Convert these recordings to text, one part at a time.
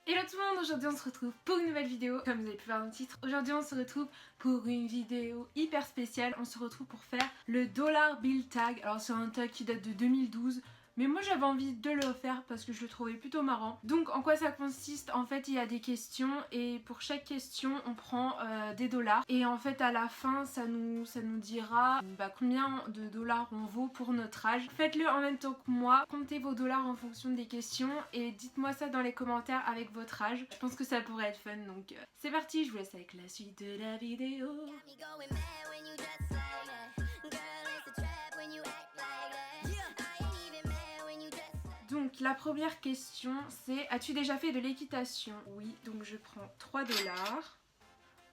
Hello tout le monde, aujourd'hui on se retrouve pour une nouvelle vidéo. Comme vous avez pu voir dans le titre, aujourd'hui on se retrouve pour une vidéo hyper spéciale. On se retrouve pour faire le dollar bill tag. Alors c'est un tag qui date de 2012, mais moi j'avais envie de le faire parce que je le trouvais plutôt marrant. Donc en quoi ça consiste? En fait il y a des questions et pour chaque question on prend des dollars. Et en fait à la fin ça nous dira combien de dollars on vaut pour notre âge. Faites-le en même temps que moi, comptez vos dollars en fonction des questions et dites-moi ça dans les commentaires avec votre âge. Je pense que ça pourrait être fun, donc c'est parti, je vous laisse avec la suite de la vidéo. Donc la première question c'est: as-tu déjà fait de l'équitation? Oui, donc je prends 3 dollars.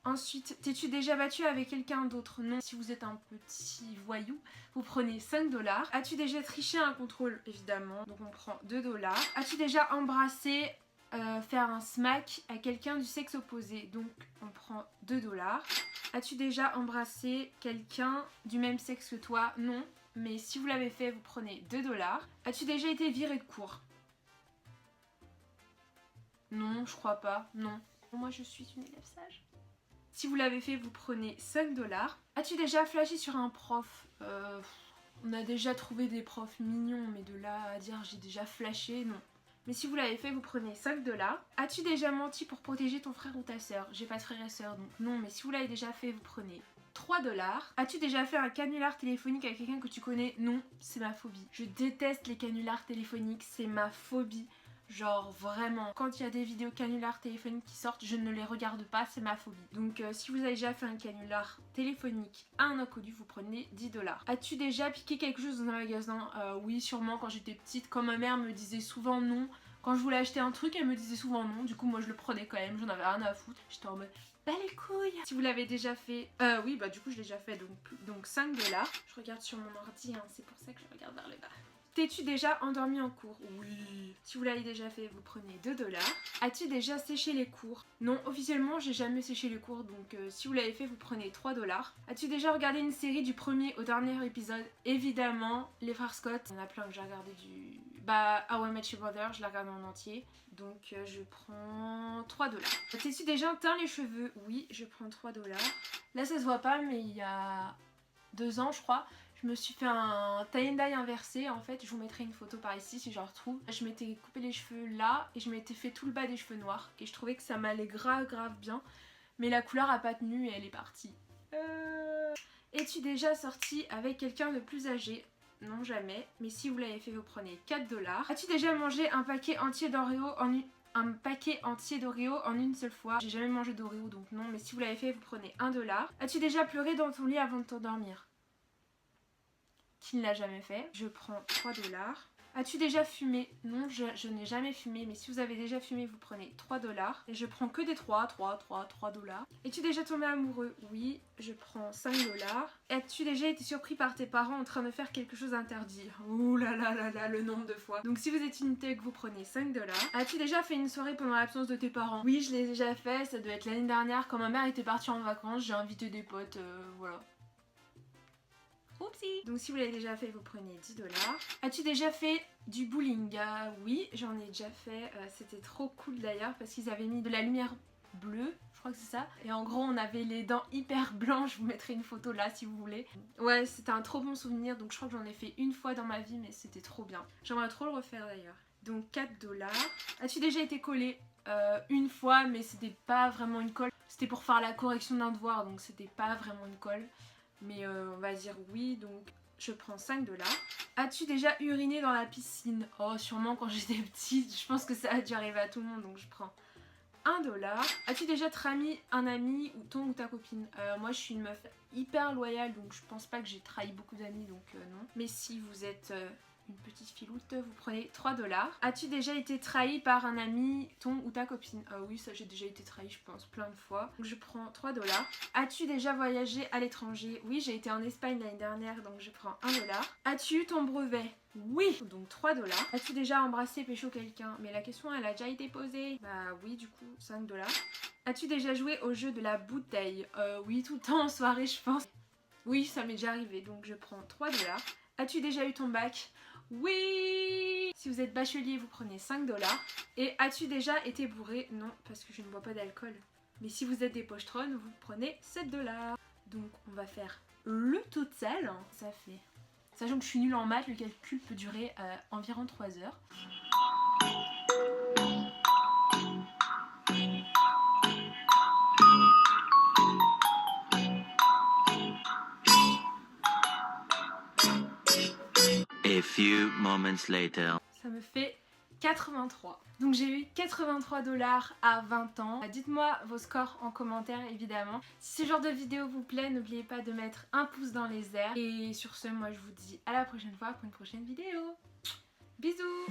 Ensuite, t'es-tu déjà battu avec quelqu'un d'autre? Non. Si vous êtes un petit voyou, vous prenez 5 dollars. As-tu déjà triché à un contrôle? Évidemment, donc on prend 2 dollars. As-tu déjà embrassé, faire un smack à quelqu'un du sexe opposé? Donc on prend 2 dollars. As-tu déjà embrassé quelqu'un du même sexe que toi? Non. Mais si vous l'avez fait, vous prenez 2 dollars. As-tu déjà été viré de cours? Non, je crois pas. Non. Moi, je suis une élève sage. Si vous l'avez fait, vous prenez 5 dollars. As-tu déjà flashé sur un prof? On a déjà trouvé des profs mignons, mais de là à dire j'ai déjà flashé, non. Mais si vous l'avez fait, vous prenez 5 dollars. As-tu déjà menti pour protéger ton frère ou ta soeur? J'ai pas de frère et soeur, donc non. Mais si vous l'avez déjà fait, vous prenez 3 dollars. As-tu déjà fait un canular téléphonique avec quelqu'un que tu connais? Non, c'est ma phobie. Je déteste les canulars téléphoniques, c'est ma phobie. Genre vraiment, quand il y a des vidéos canulars téléphoniques qui sortent, je ne les regarde pas, c'est ma phobie. Donc si vous avez déjà fait un canular téléphonique à un inconnu, vous prenez 10 dollars. As-tu déjà piqué quelque chose dans un magasin? Oui, sûrement quand j'étais petite, quand ma mère me disait souvent non. Quand je voulais acheter un truc, elle me disait souvent non, du coup moi je le prenais quand même, j'en avais rien à foutre. J'étais en mode bah les couilles. Si vous l'avez déjà fait, oui bah du coup je l'ai déjà fait, donc 5 dollars. Je regarde sur mon ordi, hein, c'est pour ça que je regarde vers le bas. T'es-tu déjà endormi en cours? Oui. Si vous l'avez déjà fait, vous prenez 2 dollars. As-tu déjà séché les cours? Non, officiellement, j'ai jamais séché les cours, donc si vous l'avez fait, vous prenez 3 dollars. As-tu déjà regardé une série du premier au dernier épisode? Évidemment, les frères Scott. Il y en a plein que j'ai regardé du... How I Met Your Mother, je l'ai regardé en entier. Donc je prends 3 dollars. T'es-tu déjà teint les cheveux? Oui, je prends 3 dollars. Là, ça se voit pas, mais il y a 2 ans, je crois, je me suis fait un tie and dye inversé. En fait, je vous mettrai une photo par ici si je la retrouve. Je m'étais coupé les cheveux là et je m'étais fait tout le bas des cheveux noirs. Et je trouvais que ça m'allait grave bien. Mais la couleur a pas tenu et elle est partie. Es-tu déjà sorti avec quelqu'un de plus âgé? Non, jamais. Mais si vous l'avez fait, vous prenez 4 dollars. As-tu déjà mangé un paquet entier d'Oreo en une seule fois? J'ai jamais mangé d'Oreo donc non, mais si vous l'avez fait, vous prenez 1 dollar. As-tu déjà pleuré dans ton lit avant de t'endormir? Qui ne l'a jamais fait? Je prends 3 dollars. As-tu déjà fumé? Non, je n'ai jamais fumé, mais si vous avez déjà fumé, vous prenez 3 dollars. Et je prends que des 3 dollars. Es-tu déjà tombé amoureux? Oui, je prends 5 dollars. As-tu déjà été surpris par tes parents en train de faire quelque chose d'interdit? Ouh là là là là, le nombre de fois. Donc si vous êtes une thug, vous prenez 5 dollars. As-tu déjà fait une soirée pendant l'absence de tes parents? Oui, je l'ai déjà fait, ça doit être l'année dernière quand ma mère était partie en vacances, j'ai invité des potes, voilà. Oupsie. Donc si vous l'avez déjà fait, vous prenez 10 dollars. As-tu déjà fait du bowling? Oui, j'en ai déjà fait. C'était trop cool d'ailleurs parce qu'ils avaient mis de la lumière bleue, je crois que c'est ça. Et en gros, on avait les dents hyper blanches. Je vous mettrai une photo là si vous voulez. Ouais, c'était un trop bon souvenir. Donc je crois que j'en ai fait une fois dans ma vie, mais c'était trop bien. J'aimerais trop le refaire d'ailleurs. Donc 4 dollars. As-tu déjà été collé? Une fois, mais c'était pas vraiment une colle. C'était pour faire la correction d'un devoir, donc c'était pas vraiment une colle. Mais on va dire oui, donc je prends 5 dollars. As-tu déjà uriné dans la piscine? Oh, sûrement quand j'étais petite. Je pense que ça a dû arriver à tout le monde, donc je prends 1 dollar. As-tu déjà trahi un ami ou ton ou ta copine? Moi, je suis une meuf hyper loyale, donc je pense pas que j'ai trahi beaucoup d'amis, donc non. Mais si vous êtes... une petite filoute, vous prenez 3 dollars. As-tu déjà été trahi par un ami, ton ou ta copine? Oui, ça j'ai déjà été trahi, je pense, plein de fois. Donc je prends 3 dollars. As-tu déjà voyagé à l'étranger? Oui, j'ai été en Espagne l'année dernière, donc je prends 1 dollar. As-tu eu ton brevet? Oui, donc 3 dollars. As-tu déjà embrassé, pécho quelqu'un? Mais la question elle a déjà été posée. Bah oui, du coup 5 dollars. As-tu déjà joué au jeu de la bouteille? Oui, tout le temps en soirée je pense. Oui, ça m'est déjà arrivé, donc je prends 3 dollars. As-tu déjà eu ton bac? Oui. Si vous êtes bachelier, vous prenez 5 $. Et as-tu déjà été bourré? Non, parce que je ne bois pas d'alcool. Mais si vous êtes des pochetrons, vous prenez 7 $. Donc on va faire le total. Ça fait... Sachant que je suis nulle en maths, le calcul peut durer environ 3 heures. A few moments later. Ça me fait 83. Donc j'ai eu 83 $ à 20 ans. Dites-moi vos scores en commentaire évidemment. Si ce genre de vidéo vous plaît, n'oubliez pas de mettre un pouce dans les airs. Et sur ce, moi je vous dis à la prochaine fois pour une prochaine vidéo. Bisous.